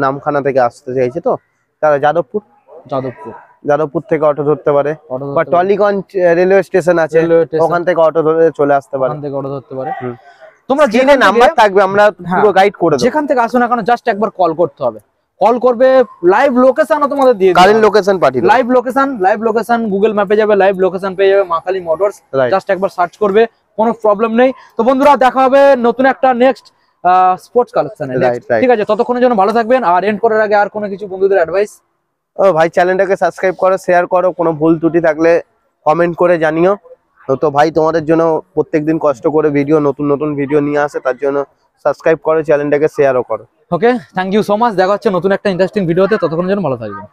Speaker 2: নামখানা থেকে আসতে চাইছে তো তারা যাদবপুর থেকে অটো ধরতে পারে,
Speaker 1: অটো
Speaker 2: বা টলিগঞ্জ রেলওয়ে স্টেশন আছে, ওখান থেকে অটো ধরে চলে আসতে পারে।
Speaker 1: অটো ধরতে পারে।
Speaker 2: হুম।
Speaker 1: তোমরা
Speaker 2: যে
Speaker 1: যেখানে
Speaker 2: নাম্বার থাকবে আমরা পুরো গাইড করে দেব।
Speaker 1: যেখান থেকে আসো না কেন জাস্ট একবার কল করতে হবে, কল করবে, লাইভ লোকেশনও তোমাদের দিয়ে
Speaker 2: কারেন্ট লোকেশন পাঠিয়ে দেব।
Speaker 1: লাইভ লোকেশন গুগল ম্যাপে যাবে, লাইভ লোকেশন পেয়ে যাবে মা কালী মোটরস, জাস্ট একবার সার্চ করবে, কোনো প্রবলেম নেই। তো বন্ধুরা দেখা হবে নতুন একটা নেক্সট স্পোর্টস কালেকশনে, ঠিক আছে? ততক্ষণের জন্য ভালো থাকবেন। আর এন্ড করার আগে আর কোনো কিছু বন্ধুদের অ্যাডভাইস?
Speaker 2: ও ভাই, চ্যানেলটাকে সাবস্ক্রাইব করো, শেয়ার করো, কোনো ভুল ত্রুটি থাকলে কমেন্ট করে জানিও। তো ভাই তোমাদের জন্য প্রত্যেকদিন কষ্ট করে নতুন ভিডিও নিয়ে আসে, তার জন্য সাবস্ক্রাইব করো চ্যানেলটাকে, শেয়ারও করো।
Speaker 1: ওকে, থ্যাংক ইউ সো মাচ। দেখা হচ্ছে নতুন একটা ইন্টারেস্টিং ভিডিওতে, ততক্ষণের জন্য ভালো থাকবেন।